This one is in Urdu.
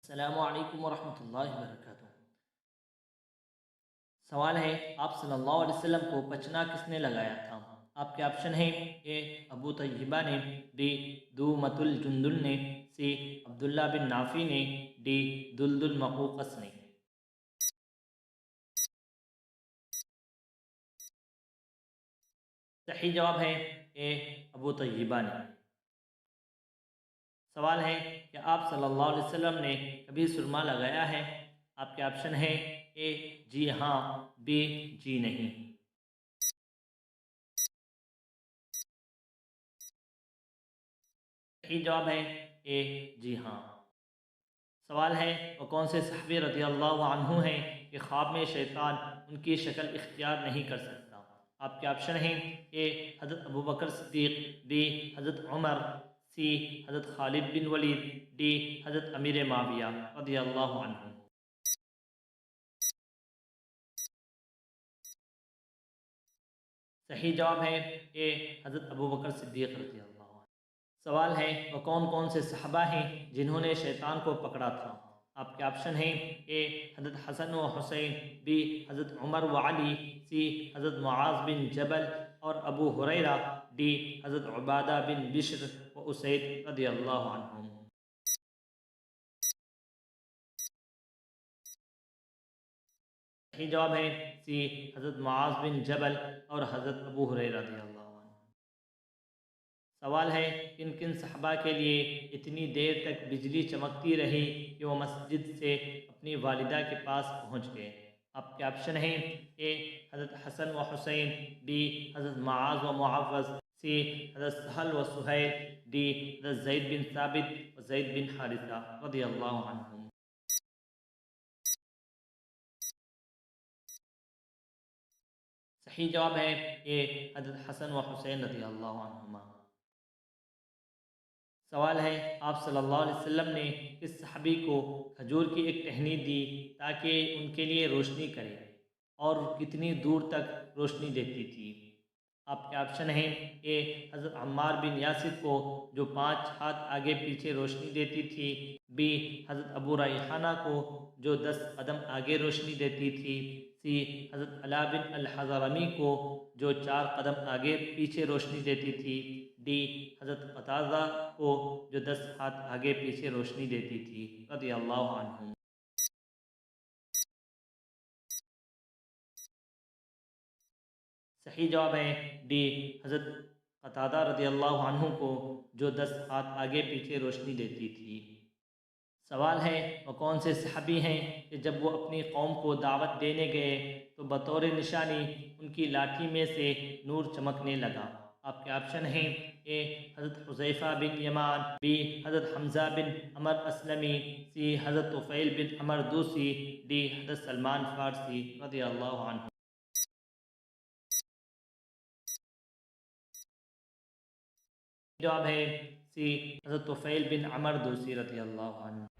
السلام علیکم ورحمۃ اللہ وبرکاتہ۔ سوال ہے، آپ صلی اللہ علیہ وسلم کو پچنا کس نے لگایا تھا؟ آپ کے آپشن ہیں: اے ابو طیبہ نے، بی دومت الجندل نے، سی عبداللہ بن نافی نے، ڈی دلدل مقوقس نے۔ صحیح جواب ہے اے ابو طیبہ نے۔ سوال ہے کہ آپ صلی اللہ علیہ وسلم نے کبھی سرما لگایا ہے؟ آپ کے آپشن ہیں: اے جی ہاں، بی جی نہیں۔ صحیح جواب ہے اے جی ہاں۔ سوال ہے، وہ کون سے صحابی رضی اللہ عنہ ہیں کہ خواب میں شیطان ان کی شکل اختیار نہیں کر سکتا؟ آپ کے آپشن ہیں: اے حضرت ابوبکر صدیق، بی حضرت عمر، سی حضرت خالد بن ولید، ڈی حضرت امیر معاویہ رضی اللہ عنہ۔ صحیح جواب ہے اے حضرت ابوبکر صدیق رضی اللہ عنہ۔ سوال ہے، وہ کون کون سے صحابہ ہیں جنہوں نے شیطان کو پکڑا تھا؟ آپ کے آپشن ہیں: اے حضرت حسن و حسین، بی حضرت عمر و علی، سی حضرت معاذ بن جبل اور ابو ہریرہ، ڈی حضرت عبادہ بن بشر و اسید رضی اللہ عنہم۔ صحیح جواب ہے سی حضرت معاذ بن جبل اور حضرت ابو ہریرہ رضی اللہ عنہ۔ سوال ہے، کن کن صحابہ کے لیے اتنی دیر تک بجلی چمکتی رہی کہ وہ مسجد سے اپنی والدہ کے پاس پہنچ گئے؟ آپ کے آپشن ہیں: اے حضرت حسن و حسین، بی حضرت معاذ و معوذ، سی حضرت سہل و سہیل، ڈی حضرت زید بن ثابت و زید بن حارثہ رضی اللہ عنہم۔ صحیح جواب ہے اے حضرت حسن و حسین رضی اللہ عنہما۔ سوال ہے، آپ صلی اللہ علیہ وسلم نے کس صحابی کو کھجور کی ایک ٹہنی دی تاکہ ان کے لیے روشنی کرے، اور کتنی دور تک روشنی دیتی تھی؟ آپ کے آپشن ہیں: اے حضرت عمار بن یاسر کو جو 5 ہاتھ آگے پیچھے روشنی دیتی تھی، بی حضرت ابو ریحانہ کو جو 10 قدم آگے روشنی دیتی تھی، سی حضرت علا بن الحضرمی کو جو 4 قدم آگے پیچھے روشنی دیتی تھی، ڈی حضرت قتادہ کو جو 10 ہاتھ آگے پیچھے روشنی دیتی تھی رضی اللہ عنہم۔ صحیح جواب ہے ڈی حضرت قتادہ رضی اللہ عنہ کو جو 10 ہاتھ آگے پیچھے روشنی دیتی تھی۔ سوال ہے، وہ کون سے صحابی ہیں کہ جب وہ اپنی قوم کو دعوت دینے گئے تو بطور نشانی ان کی لاٹھی میں سے نور چمکنے لگا؟ آپ کے آپشن ہیں: اے حضرت حذیفہ بن یمان، بی حضرت حمزہ بن عمر اسلمی، سی حضرت طفیل بن عمر دوسی، ڈی حضرت سلمان فارسی رضی اللہ عنہ۔ جواب ہے سی حضرت طفیل بن عمر دوسی رضی اللہ عنہ۔